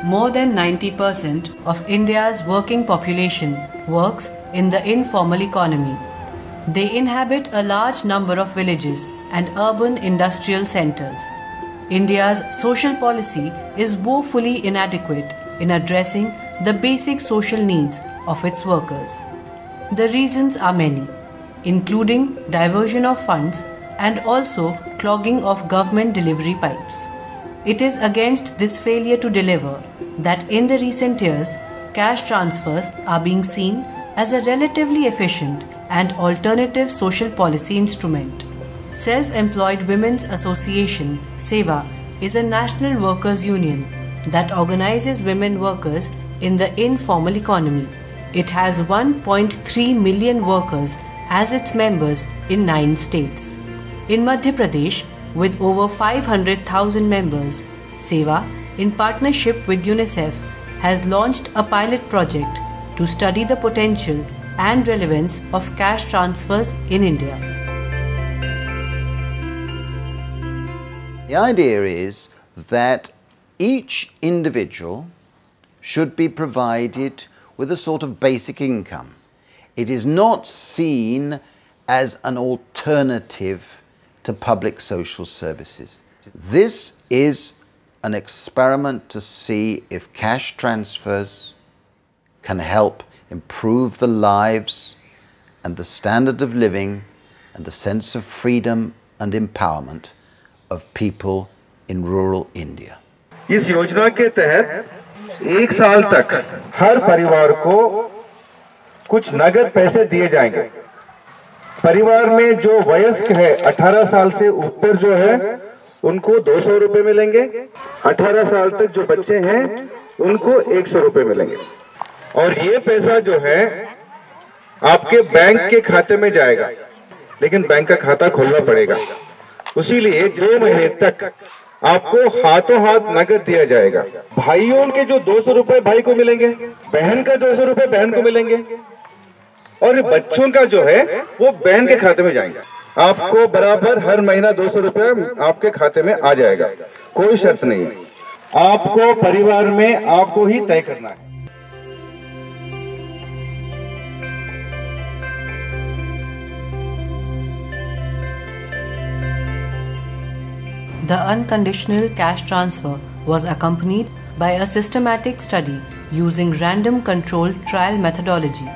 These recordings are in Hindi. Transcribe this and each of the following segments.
More than 90% of India's working population works in the informal economy. They inhabit a large number of villages and urban industrial centers. India's social policy is woefully inadequate in addressing the basic social needs of its workers. The reasons are many, including diversion of funds and also clogging of government delivery pipes. It is against this failure to deliver that in the recent years, cash transfers are being seen as a relatively efficient and alternative social policy instrument. Self-Employed Women's Association, SEWA, is a national workers' union that organizes women workers in the informal economy. It has 1.3 million workers as its members in 9 states. In Madhya Pradesh, with over 500,000 members, SEWA, in partnership with UNICEF, has launched a pilot project to study the potential and relevance of cash transfers in India. The idea is that each individual should be provided with a sort of basic income. It is not seen as an alternative to public social services. This is an experiment to see if cash transfers can help improve the lives and the standard of living and the sense of freedom and empowerment of people in rural India. इस योजना के तहत 1 साल तक हर परिवार को कुछ नगद पैसे दिए जाएंगे। परिवार में जो वयस्क है 18 साल से ऊपर जो है उनको 200 रुपए मिलेंगे। 18 साल तक जो बच्चे हैं उनको 100 रुपए मिलेंगे। और ये पैसा जो है आपके बैंक के खाते में जाएगा, लेकिन बैंक का खाता खोलना पड़ेगा। उसीलिए 2 महीने तक आपको हाथों हाथ नगद दिया जाएगा। भाइयों के जो 200 रुपए भाई को मिलेंगे, बहन का 200 रुपए बहन को मिलेंगे, और बच्चों का जो है वो बहन के खाते में जाएंगे। आपको बराबर हर महीना 200 रुपए आपके खाते में आ जाएगा, कोई शर्त नहीं है। आपको परिवार में आपको ही तय करना है। The unconditional cash transfer was accompanied by a systematic study using random controlled trial methodology.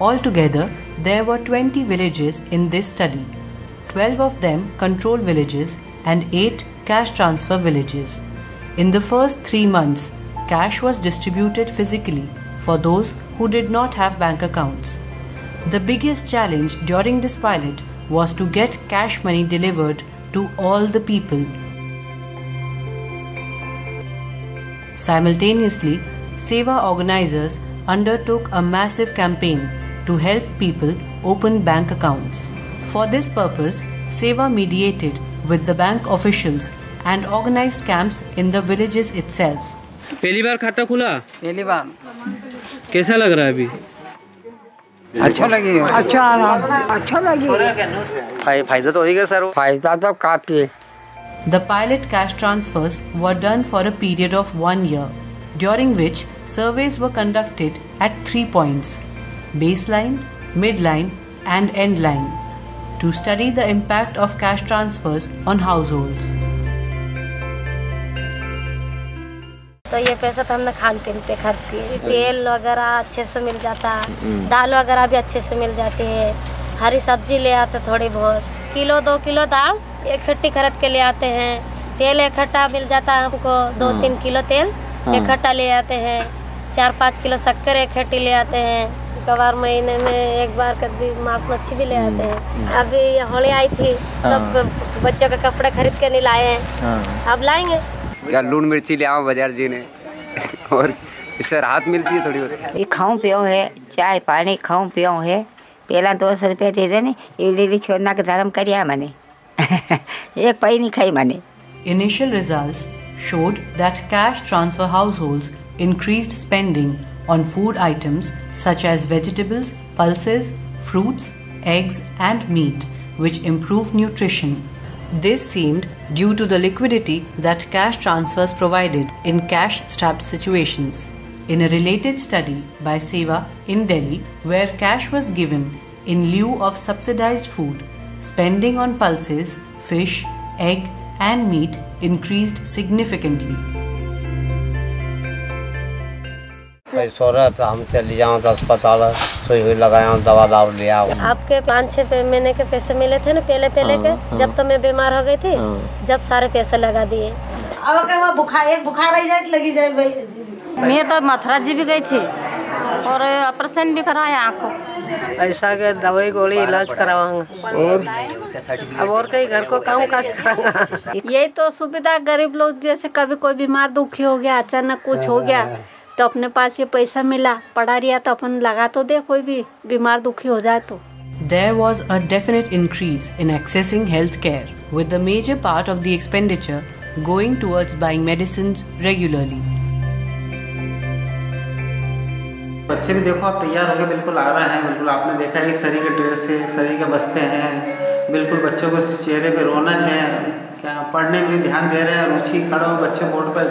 Altogether, there were 20 villages in this study, 12 of them control villages and 8 cash transfer villages. In the first 3 months, cash was distributed physically for those who did not have bank accounts. The biggest challenge during this pilot was to get cash money delivered to all the people. Simultaneously, SEWA organizers undertook a massive campaign to help people open bank accounts. For this purpose, SEWA mediated with the bank officials and organized camps in the villages itself. पहली बार खाता खुला? पहली बार। कैसा लग रहा है अभी? अच्छा लगे। अच्छा लगे। फायदा तो होगा सर। फायदा तो काफी है। The pilot cash transfers were done for a period of 1 year, during which surveys were conducted at 3 points: baseline, midline, and endline, to study the impact of cash transfers on households. तो ये पैसा तो हमने खान पीन पे खर्च किए। तेल वगैरह अच्छे से मिल जाता, दाल वगैरह भी अच्छे से मिल जाती है, हरी सब्जी ले आते थोड़ी बहुत, किलो 2 किलो दाल इकट्ठी खरीद के ले आते हैं, तेल इकट्ठा मिल जाता है हमको, 2-3 किलो तेल इकट्ठा ले आते हैं, 4-5 किलो शक्कर इकट्ठी ले आते हैं, कबार महीने में एक बार कभी मांस मच्छी भी ले आते हैं। अभी होली आई थी तब बच्चों के कपड़े खरीद के नहीं लाए हैं, अब लाएंगे। क्या लून मिर्ची ले आओ बाजार जी ने और इससे राहत मिलती है थोड़ी बहुत। ये खाऊं पियो है, चाय पानी खाऊं पियो है। पहला 200 रुपया दे देने इडली छोड़ना के धर्म करिया मैंने एक पाई नहीं खाई मैंने। Initial results showed that cash transfer households increased spending on food items such as vegetables, pulses, fruits, eggs and meat, which improve nutrition. This seemed due to the liquidity that cash transfers provided in cash-strapped situations. In a related study by Seva in Delhi, where cash was given in lieu of subsidized food, spending on pulses, fish, egg and meat increased significantly. सो रहा था, हम चली जाऊँ तो अस्पताल सुई हुई लगाया, दवा दाव लिया। आपके 5-6 महीने के पैसे मिले थे ना पहले के, जब तो मैं बीमार हो गई थी, जब सारे पैसे लगा दिए। अब क्या बुखार आई जाए लगी जाए भाई। मैं तो मथुरा जी भी गई थी और ऑपरेशन भी कराया आँखों। ऐसा के दवाई गोली इलाज करावाऊंगा और कई घर को काम काज कराऊंगा। यही तो सुविधा गरीब लोग, जैसे कभी कोई बीमार दुखी हो गया, अचानक कुछ हो गया तो अपने पास ये पैसा मिला, पड़ा रिया तो अपन लगा तो दे, कोई भी बीमार दुखी हो जाए तो। There was a definite increase in accessing health care, with the major part of the expenditure going towards buying medicines regularly. बच्चे भी देखो आप तैयार होकर बिल्कुल आ रहे हैं, बिल्कुल आपने देखा एक सरी के ड्रेस है, सरी के बस्ते हैं, बिल्कुल बच्चों को चेहरे पे रौनक है, क्या पढ़ने में ध्यान दे रहे हैं, रुचि खड़े हो, बच्चे बोर्ड पर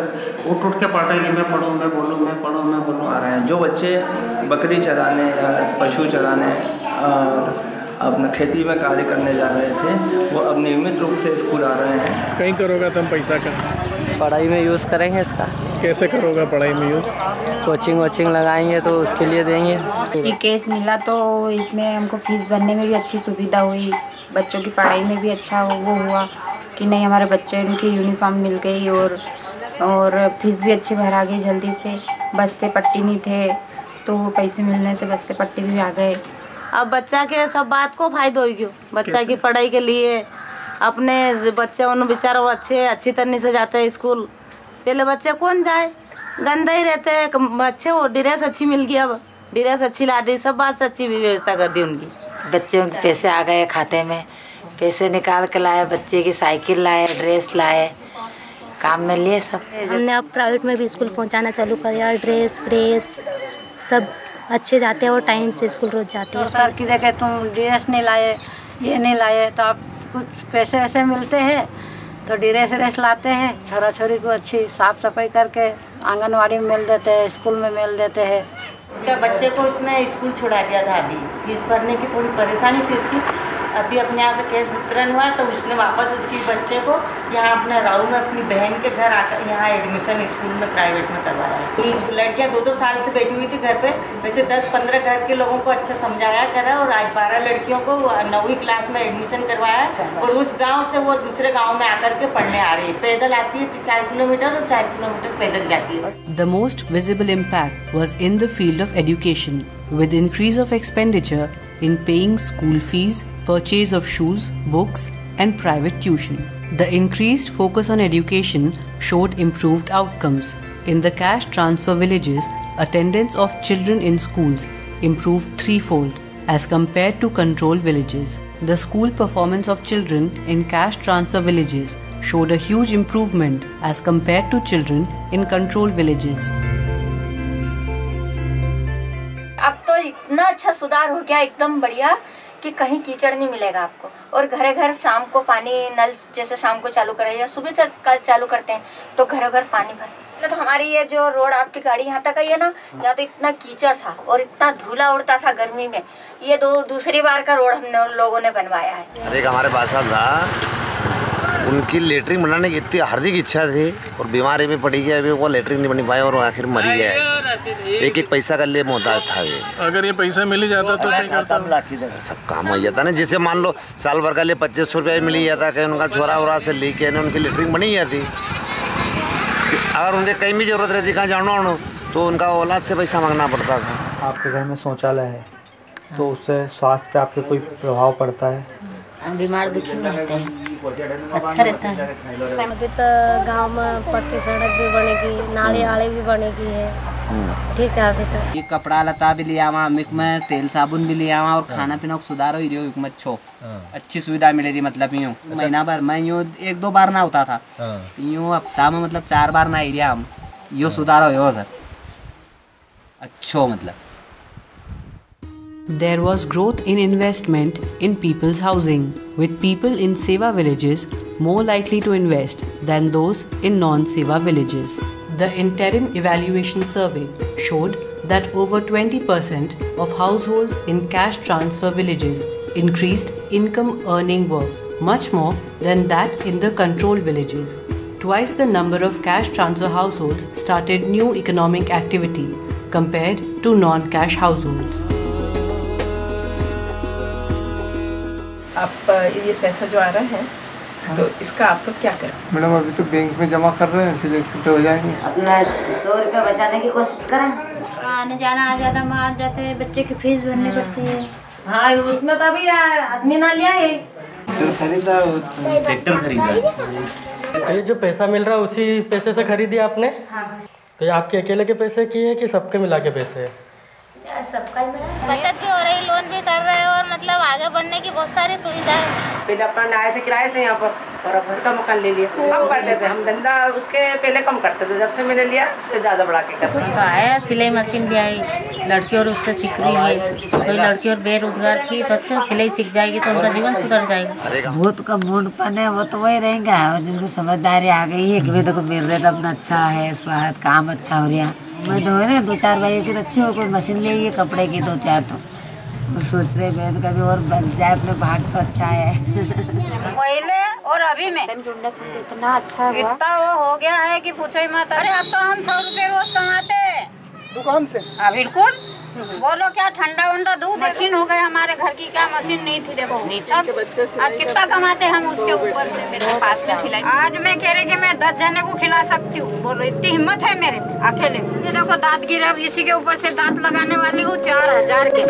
उठ के पढ़ रहे हैं कि मैं पढ़ूँ मैं बोलूँ मैं पढ़ूँ मैं बोलूँ आ रहे हैं। जो बच्चे बकरी चराने या पशु चराने और अपना खेती में कार्य करने जा रहे थे, वो अब नियमित रूप से स्कूल आ रहे हैं। कहीं करोगा तुम पैसा का? पढ़ाई में यूज़ करेंगे इसका। कैसे करोगा पढ़ाई में यूज़? कोचिंग लगाएंगे तो उसके लिए देंगे। ये केस मिला तो इसमें हमको फीस भरने में भी अच्छी सुविधा हुई, बच्चों की पढ़ाई में भी अच्छा वो हुआ कि नहीं, हमारे बच्चे उनकी यूनिफॉर्म मिल गई और फीस भी अच्छी भरा गई जल्दी से। बस्ते पट्टी नहीं थे तो पैसे मिलने से बस्ते पट्टी भी आ गए। अब बच्चा के सब बात को फायदा हो गया, बच्चा की पढ़ाई के लिए अपने बच्चे उन बेचारा अच्छी तरह से जाते हैं स्कूल। पहले बच्चे कौन जाए, गंदा ही रहते हैं बच्चे। वो ड्रेस अच्छी मिल गई, अब ड्रेस अच्छी ला दी, सब बात से अच्छी व्यवस्था कर दी उनकी। बच्चे उनके पैसे आ गए खाते में, पैसे निकाल के लाए, बच्चे की साइकिल लाए, ड्रेस लाए, काम में लिए सब। हमने अब प्राइवेट में भी स्कूल पहुंचाना चालू कर दिया, ड्रेस सब अच्छे जाते हैं और टाइम से स्कूल रोज जाते हैं। सर की जगह तुम ड्रेस नहीं लाए, ये नहीं लाए तो आप कुछ पैसे ऐसे मिलते हैं तो ड्रेस लाते हैं, छोरा छोरी को अच्छी साफ सफाई करके आंगनवाड़ी में मिल देते हैं, स्कूल में मिल देते हैं। उसका बच्चे को उसने स्कूल छुड़ा दिया था, अभी फीस भरने की थोड़ी परेशानी थी उसकी। अभी अपने यहाँ से केस वितरण हुआ तो उसने वापस उसकी बच्चे को यहाँ अपने राऊ में अपनी बहन के घर आकर यहाँ एडमिशन स्कूल में प्राइवेट में करवाया है। लड़कियाँ 2-2 साल से बैठी हुई थी घर पे, वैसे 10-15 घर के लोगों को अच्छा समझाया करा और आज 12 लड़कियों को 9वीं क्लास में एडमिशन करवाया और उस गाँव से वो दूसरे गाँव में आकर के पढ़ने आ रही है। पैदल आती है 4 किलोमीटर और 4 किलोमीटर पैदल जाती है। The most visible impact was in the field of education, with increase of expenditure in paying school fees, purchase of shoes, books and private tuition. The increased focus on education showed improved outcomes. In the cash transfer villages, attendance of children in schools improved threefold as compared to control villages. The school performance of children in cash transfer villages showed a huge improvement as compared to children in control villages. अब तो इतना अच्छा सुधार हो गया, एकदम बढ़िया, कि कहीं कीचड़ नहीं मिलेगा आपको। और घरे घर शाम को पानी नल जैसे शाम को चालू करें या सुबह चालू करते हैं तो घरों घर पानी भरते। तो हमारी ये जो रोड आपकी गाड़ी यहाँ तक आई है ना, यहाँ तो इतना कीचड़ था और इतना धूला उड़ता था गर्मी में। ये दूसरी बार का रोड हम लोगों ने बनवाया है। एक हमारे पास था, उनकी लेटरिन बनाने की इतनी हार्दिक इच्छा थी और बीमारी में पड़ी गई, अभी वो लेटरिन नहीं बनी पाया और आखिर मरी गया। एक पैसा का लिए मोहताज था ये। अगर ये पैसा मिल जाता तो सब काम हो जाता ना। जैसे मान लो साल भर का लिए 2500 रुपया मिल जाता, कहीं उनका छोरा वोरा से लेके उनकी लेटरिन बनी जाती। अगर उनके कहीं भी जरूरत रहती, कहाँ जाना तो उनका औलाद से पैसा मांगना पड़ता था। आपके घर में शौचालय है तो उससे स्वास्थ्य पे आपके कोई प्रभाव पड़ता है? बीमार दुखी नहीं होते हैं, अच्छा रहता है। अभी तो गांव में पक्की सड़क भी बनेगी, नाली आड़े भी बनेगी है, ठीक है। अभी तो ये कपड़ा लता भी लिया वहाँ, मिक में तेल साबुन भी लिया वहाँ और खाना पीना को सुधार हो रही हो, अच्छो अच्छी सुविधा मिले रही। मतलब यूँ महीना भर मैं यूँ 1-2 बार ना होता था, यूँ हफ्ता में मतलब 4 बार ना एरिया हम यो सुधार हो सर अच्छो। मतलब There was growth in investment in people's housing, with people in Seva villages more likely to invest than those in non-Seva villages. The interim evaluation survey showed that over 20% of households in cash transfer villages increased income earning work, much more than that in the control villages. Twice the number of cash transfer households started new economic activity compared to non-cash households. आप ये पैसा जो आ रहा है तो इसका आप लोग क्या करें? मैडम अभी तो बैंक में जमा कर रहे हैं, फिर इकट्ठे हो जाएंगे। अपना 100 रुपया बचाने की कोशिश करें। आने जाना आ जाता मार जाते हैं, बच्चे की फीस भरनी पड़ती है। हाँ उसमें तो अभी आदमी ना लिया है। खरीदा ट्रैक्टर खरीदा। ये जो पैसा मिल रहा है उसी पैसे से खरीदी आपने? हाँ। तो ये आपके अकेले के पैसे की है कि सबके मिला के पैसे है? सबका ही मिला। बचत भी हो रही, लोन भी कर रहे हैं और मतलब आगे बढ़ने की बहुत सारी सुविधा है। पहले अपन आए थे किराए से यहाँ पर और अब घर का मकान ले लिया। कम करते थे हम धंधा, उसके पहले कम करते थे, जब से मैंने लिया उससे ज्यादा बढ़ा के करते हैं। आया सिलाई मशीन भी आई, लड़की और उससे सीख रही है। कोई लड़की और बेरोजगार थी तो अच्छा सिलाई सीख जाएगी तो उनका जीवन सुधर जाएगा। बहुत का मूडपन है वो तो वही रहेगा, और जिसको समझदारी आ गई है कि भाई देखो मिल रहा है अपना अच्छा है, स्वाद काम अच्छा हो रहा। मैं तो है ना 2-4 भाई की अच्छी हो, कोई मशीन ले है कपड़े की 2-4 तो सोच रहे मैं कभी और बन जाए, अपने भाग तो अच्छा है। पहले और अभी में जुड़ने से इतना अच्छा हुआ, इतना वो हो गया है कि पूछो ही मत। अरे अब तो हम 100 रुपए रोज कमाते दुकान से। बिल्कुल, बोलो क्या ठंडा वंडा दूध मशीन हो गया हमारे घर की, क्या मशीन नहीं थी देखो। आज कितना कमाते हम उसके ऊपर से मेरे पास में सिलाई। आज मैं कह रही कि मैं 10 जने को खिला सकती हूँ, बोलो इतनी हिम्मत है मेरे अकेले। ये देखो दांत गिरा, इसी के ऊपर से दांत लगाने वाली हूँ 4000 के।